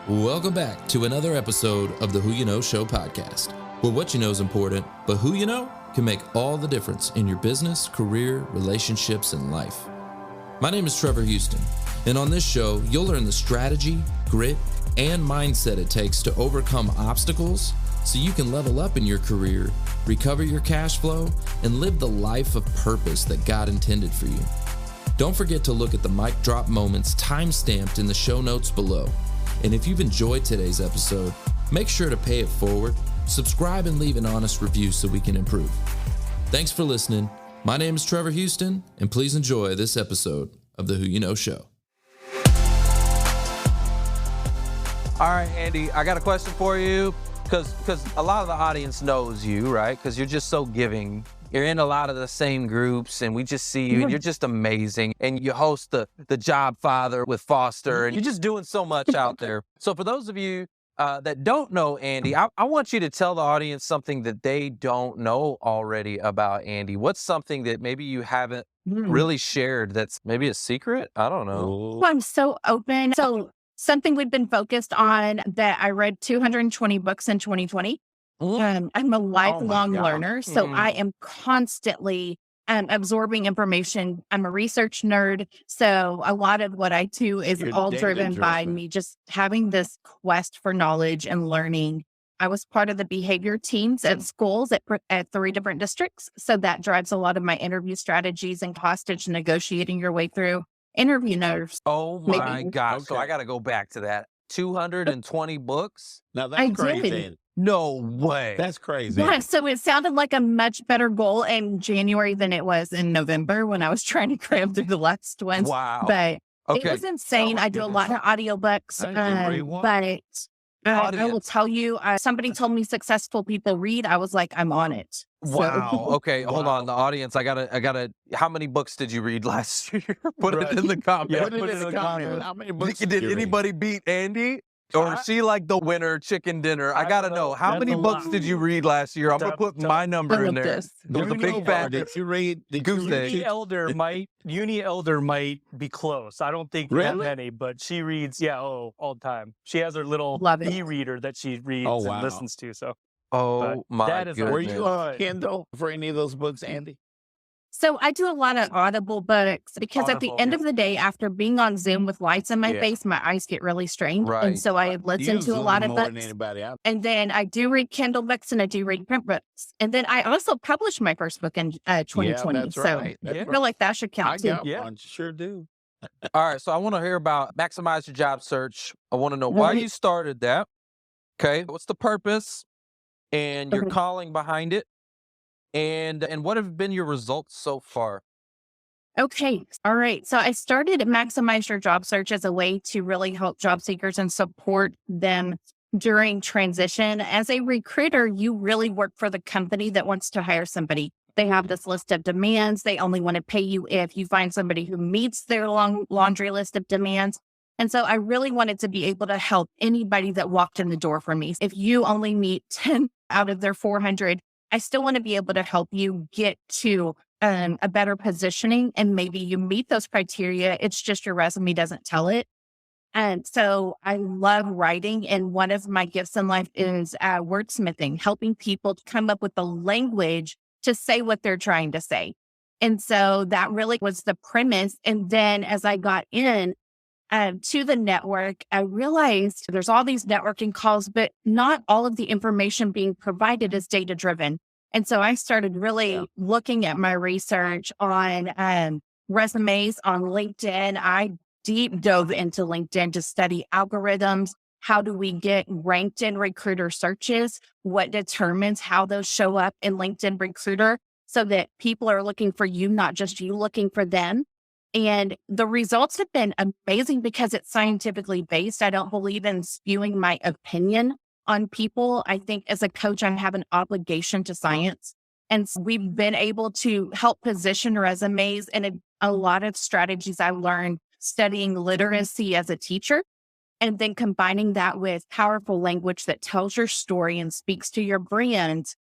Welcome back to another episode of the Who You Know Show podcast, where what you know is important, but who you know can make all the difference in your business, career, relationships, and life. My name is Trevor Houston, and on this show, you'll learn the strategy, grit, and mindset it takes to overcome obstacles so you can level up in your career, recover your cash flow, and live the life of purpose that God intended for you. Don't forget to look at the mic drop moments time-stamped in the show notes below. And if you've enjoyed today's episode, make sure to pay it forward, subscribe, and leave an honest review so we can improve. Thanks for listening. My name is Trevor Houston, and please enjoy this episode of the Who You Know Show. All right, Andy, I got a question for you because a lot of the audience knows you, right? Because you're just so giving. You're in a lot of the same groups, and we just see you, and you're just amazing. And you host the Job Father with Foster, and you're just doing so much out there. So for those of you that don't know Andy, I want you to tell the audience something that they don't know already about Andy. What's something that maybe you haven't really shared that's maybe a secret? I don't know. I'm so open. So something we've been focused on that I read 220 books in 2020. I'm a lifelong learner, so I am constantly absorbing information. I'm a research nerd, so a lot of what I do is all driven by me just having this quest for knowledge and learning. I was part of the behavior teams at schools at 3 different districts, so that drives a lot of my interview strategies and hostage negotiating your way through interview nerves. Oh my gosh, so I got to go back to that. 220 books? Now that's crazy. Did. No way. That's crazy. Yeah, so it sounded like a much better goal in January than it was in November when I was trying to cram through the last ones. Wow. But Okay. it was insane. I do a lot of audiobooks, but I will tell you, somebody told me successful people read. I was like, I'm on it. Wow. Okay, hold on. The audience, I gotta. How many books did you read last year? Put it in the comments. Yeah, put it in the comments. How many books Did anybody beat Andy? Or is she like the winner chicken dinner? I gotta know. How many books did you read last year? I'm gonna put my number in there. There's a big fat. Did you read Goose egg. Uni Elder might be close. I don't think that many, but she reads, all the time. She has her little e-reader that she reads and listens to. So, My that is goodness. Were you on Kindle for any of those books, Andy? So I do a lot of Audible books because at the end of the day, after being on Zoom with lights in my face, my eyes get really strained. Right. And so I listen to a lot of more than books. anybody else. And then I do read Kindle books and I do read print books. And then I also published my first book in 2020. Yeah, that's right. So I feel like that should count too. I got one. Sure do. All right, so I want to hear about Maximize Your Job Search. I want to know why you started that. Okay, what's the purpose and your calling behind it, and what have been your results so far? Okay. All right. So I started Maximize Your Job Search as a way to really help job seekers and support them during transition. As a recruiter, you really work for the company that wants to hire somebody. They have this list of demands. They only want to pay you if you find somebody who meets their long laundry list of demands. And so I really wanted to be able to help anybody that walked in the door for me. If you only meet 10 out of their 400, I still want to be able to help you get to a better positioning, and maybe you meet those criteria. It's just your resume doesn't tell it. And so I love writing. And one of my gifts in life is wordsmithing, helping people to come up with the language to say what they're trying to say. And so that really was the premise. And then as I got in to the network, I realized there's all these networking calls, but not all of the information being provided is data driven. And so I started really looking at my research on resumes on LinkedIn. I deep dove into LinkedIn to study algorithms. How do we get ranked in recruiter searches? What determines how those show up in LinkedIn Recruiter so that people are looking for you, not just you looking for them? And the results have been amazing because it's scientifically based. I don't believe in spewing my opinion on people. I think as a coach, I have an obligation to science. And so we've been able to help position resumes and a lot of strategies I learned studying literacy as a teacher, and then combining that with powerful language that tells your story and speaks to your brand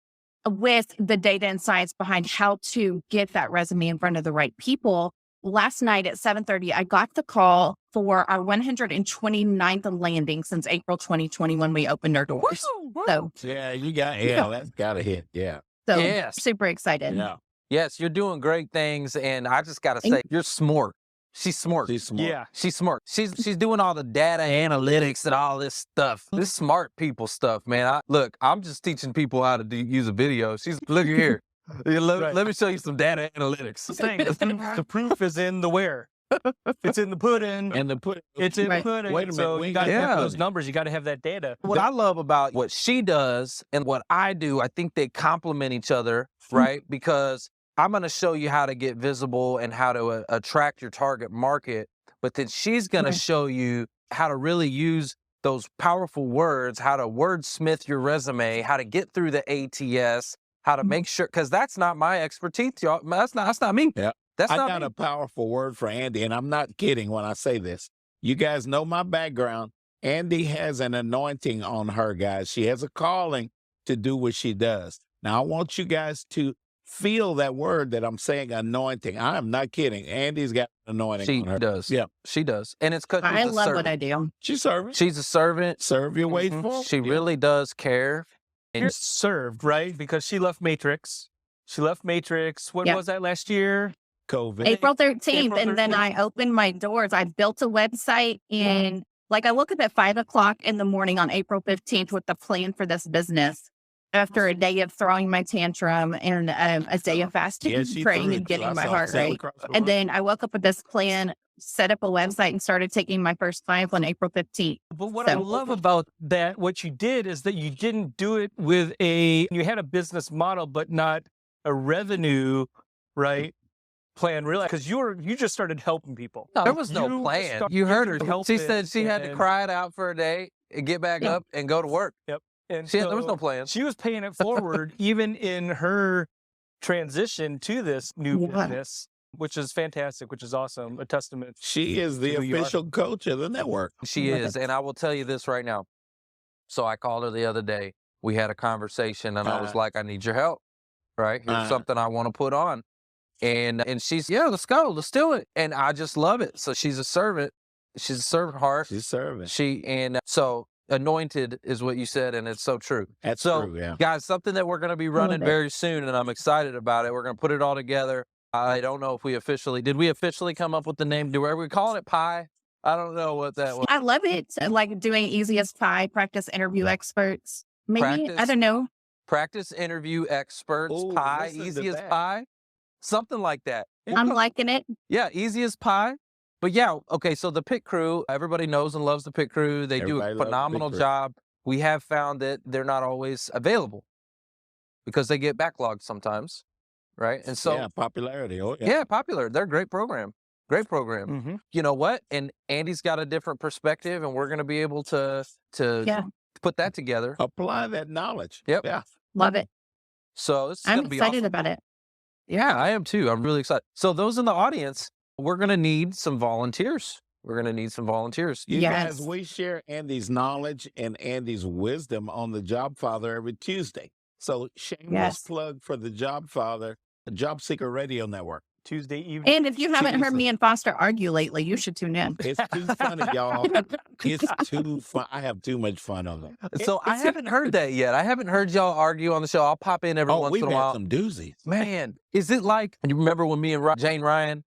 with the data and science behind how to get that resume in front of the right people. last night at 7:30, I got the call for our 129th landing since April 2020 when we opened our doors. So that's got to hit. Yeah. So Yes. super excited. Yeah. Yes, you're doing great things. And I just got to say, you're smart. She's smart. She's smart. Yeah. She's smart. She's doing all the data analytics and all this stuff. This smart people stuff, man. I'm just teaching people how to use a video. Look here. Let me show you some data analytics. The proof is in the where. It's in the pudding. And the pudding. It's in the pudding. Wait a minute. So you got to have those numbers. You got to have that data. What I love about what she does and what I do, I think they complement each other, right? Because I'm going to show you how to get visible and how to attract your target market. But then she's going to show you how to really use those powerful words, how to wordsmith your resume, how to get through the ATS, how to make sure, because that's not my expertise, y'all. That's not me. Yeah. That's I not got me. a powerful word for Andi, and I'm not kidding when I say this. You guys know my background. Andi has an anointing on her, guys. She has a calling to do what she does. Now, I want you guys to feel that word that I'm saying, anointing. I am not kidding. Andi's got an anointing on her. She does. Yeah. She does. And it's because I love what I do. She's serving. She's a servant. Serve your way for. She really does care. And You're served, right? Because she left Matrix. What was that last year? COVID. April 13th. And then I opened my doors. I built a website and I woke up at 5:00 in the morning on April 15th with the plan for this business after a day of throwing my tantrum and a day of fasting and praying and getting my heart right. And then I woke up with this plan, set up a website and started taking my first clients on April 15th. But what I love about that, what you did is that you didn't do it with you had a business model, but not a revenue, right? Plan, really, because you just started helping people. there was no plan. You heard her. She said she had to cry it out for a day and get back up and go to work. Yep. And there was no plan. She was paying it forward even in her transition to this new business, which is fantastic, which is awesome. A testament. She is the official coach of the network. She is. And I will tell you this right now. So I called her the other day. We had a conversation and I was like, I need your help. Right? Here's something I want to put on. And she's, let's go. Let's do it. And I just love it. So she's a servant. She's a servant heart. She's serving. So anointed is what you said. And it's so true. That's true, yeah. Guys, something that we're going to be running very soon. And I'm excited about it. We're going to put it all together. I don't know if did we officially come up with the name? Are we calling it Pie? I don't know what that was. I love it. Like doing Easy as Pie, practice interview experts. Maybe, I don't know. Practice interview experts, Pie, Easy as Pie. Something like that. I'm liking it. Yeah, Easy as Pie. But yeah, okay, so the Pit Crew, everybody knows and loves the Pit Crew. They do a phenomenal job. We have found that they're not always available because they get backlogged sometimes, right? And so popularity. Popular. They're a great program. Great program. Mm-hmm. You know what? And Andi's got a different perspective, and we're going to be able to put that together. Apply that knowledge. Yep. Yeah. Love it. So this is I'm gonna be excited awesome. about it. Yeah, I am too. I'm really excited. So those in the audience, we're going to need some volunteers. You guys, we share Andi's knowledge and Andi's wisdom on the Job Father every Tuesday. So shameless plug for the Job Father, the Job Seeker Radio Network. Tuesday evening. And if you haven't heard me and Foster argue lately, you should tune in. It's too funny, y'all. It's too fun. I have too much fun on it. So I haven't heard that yet. I haven't heard y'all argue on the show. I'll pop in every once in a while. We've had some doozies. Man, is it like, you remember when me and Jane Ryan,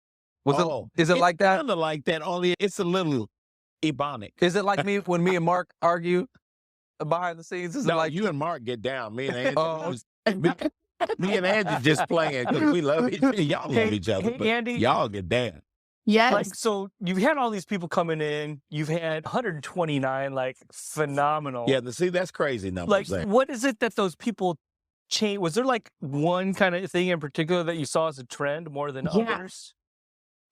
is it like that? It's kind of like that, only it's a little ebonic. Is it like when me and Mark argue behind the scenes? Is it like you and Mark get down? Me and Andy. Me and Andy just playing because we love each other. Y'all love each other, but Andi, y'all get down. Yes. So you've had all these people coming in. You've had 129, phenomenal. Yeah, see, that's crazy numbers. What is it that those people change? Was there one kind of thing in particular that you saw as a trend more than others?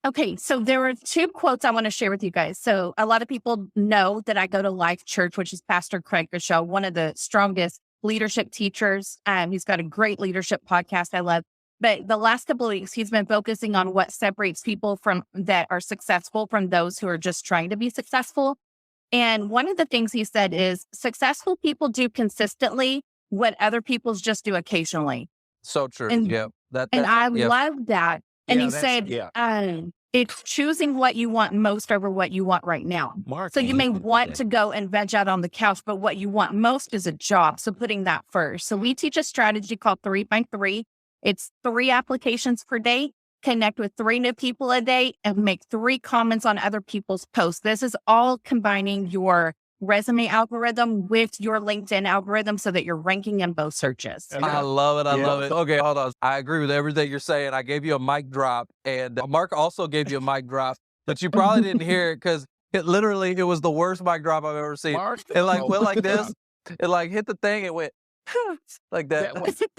Okay, so there were two quotes I want to share with you guys. So a lot of people know that I go to Life Church, which is Pastor Craig Rochelle, one of the strongest leadership teachers. He's got a great leadership podcast I love. But the last couple of weeks, he's been focusing on what separates people that are successful from those who are just trying to be successful. And one of the things he said is successful people do consistently what other people just do occasionally. So true. And, yeah. I love that. And he said, It's choosing what you want most over what you want right now. So you may want to go and veg out on the couch, but what you want most is a job. So putting that first. So we teach a strategy called 3x3. It's 3 applications per day, connect with 3 new people a day, and make 3 comments on other people's posts. This is all combining your resume algorithm with your LinkedIn algorithm so that you're ranking in both searches. I love it. I love it. Okay, hold on. I agree with everything you're saying. I gave you a mic drop, and Mark also gave you a mic drop, but you probably didn't hear it because it was the worst mic drop I've ever seen. Mark, It like went like this. It like hit the thing. It went like that.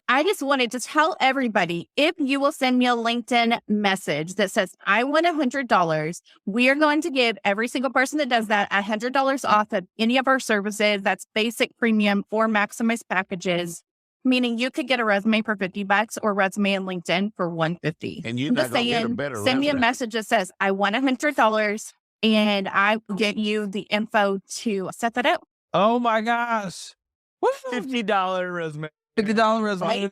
I just wanted to tell everybody, if you will send me a LinkedIn message that says, I want $100, we are going to give every single person that does that $100 off of any of our services. That's basic, premium, or maximized packages, meaning you could get a resume for $50 or resume in LinkedIn for $150. And you're not going to get a better send me a resume. message that says, I want $100, and I will get you the info to set that up. Oh my gosh. $50 resume. $50 resume.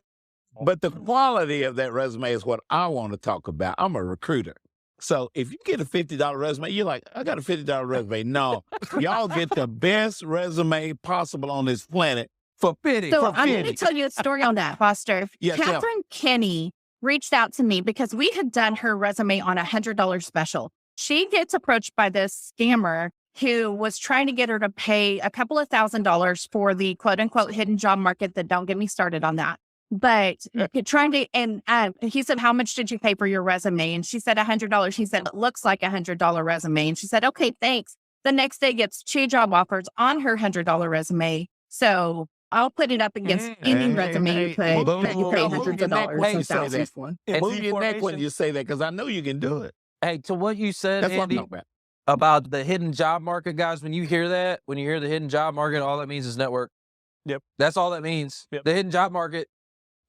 But the quality of that resume is what I want to talk about. I'm a recruiter. So if you get a $50 resume, you're like, I got a $50 resume. No, y'all get the best resume possible on this planet for 50. So for I'm going 50. to tell you a story on that, Foster. Yeah, tell. Catherine Kinney reached out to me because we had done her resume on a $100 special. She gets approached by this scammer who was trying to get her to pay a couple of $1,000s for the quote unquote hidden job market. That don't get me started on that. But trying to, and he said, how much did you pay for your resume? And she said $100. He said, it looks like $100 resume. And she said, okay, thanks. The next day gets 2 job offers on her $100 resume. So I'll put it up against any resume you put that you pay hundreds of dollars. Hey, and say that. thousands for. Move your neck when you say that, because I know you can do it. Hey, to what you said, That's what I'm Andy, talking about. about the hidden job market, guys, when you hear the hidden job market, all that means is network. Yep. That's all that means. Yep. The hidden job market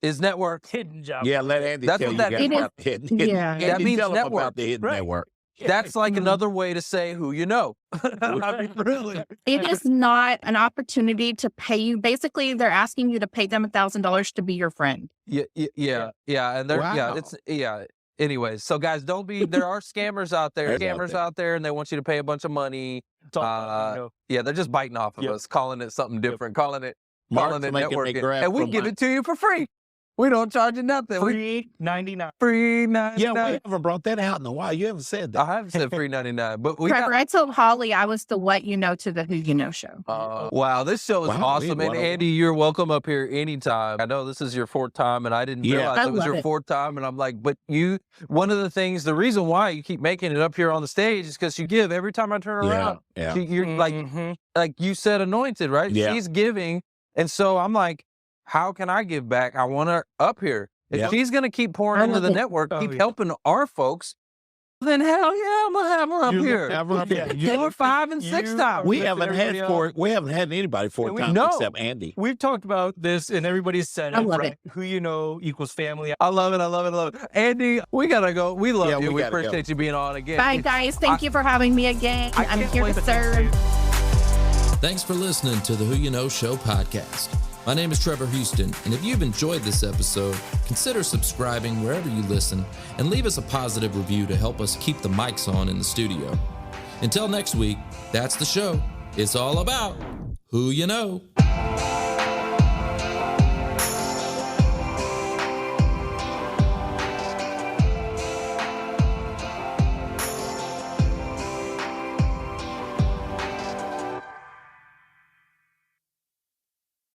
is network. Hidden job. Yeah, let Andy That's tell what you that guys means. about the hidden. Yeah. Andy, That means tell 'em network. about the hidden Right. network. That's like another way to say who you know. I mean, really. It is not an opportunity to pay you. Basically, they're asking you to pay them $1,000 to be your friend. Yeah. And they're, Wow. Anyways, so guys, don't be, there are scammers out there, and they want you to pay a bunch of money. It's all, Yeah, they're just biting off of Yep. us, calling it something different, calling it Mark's making me networking. grab And we from give my- it to you for free. We don't charge you nothing. free 99. Free 99. Yeah, we haven't brought that out in a while. You haven't said that. I haven't said free 99, but we Trevor, got. I told Holly I was the what you know to the who you know show. Wow, this show is Wow, awesome. we And won a- Andy, you're welcome up here anytime. I know this is your 4th time, and I didn't Yeah. realize I it was love your it. 4th time. And I'm like, but one of the things, the reason why you keep making it up here on the stage is because you give every time I turn around. Yeah. You're Mhm. like you said, anointed, right? Yeah. She's giving. And so I'm like, how can I give back? I want her up here. If Yeah. she's going to keep pouring I into love the it. network, Oh, keep yeah. helping our folks, then hell yeah, I'm going to have her up You here. have her up Yeah, here. 4, 5, and 6 you- times. We Lifted haven't had everybody we haven't had anybody 4 And we times know. except Andy. We've talked about this, and everybody's said I it, love right? Who you know equals family. I love it. I love it. I love it. Andy, we got to go. We love Yeah, you. we We gotta go. appreciate you being on again. Bye, guys. Thank you for having me again. I I'm can't here wait to to serve. Thanks for listening to the Who You Know Show podcast. My name is Trevor Houston, and if you've enjoyed this episode, consider subscribing wherever you listen and leave us a positive review to help us keep the mics on in the studio. Until next week, that's the show. It's all about who you know.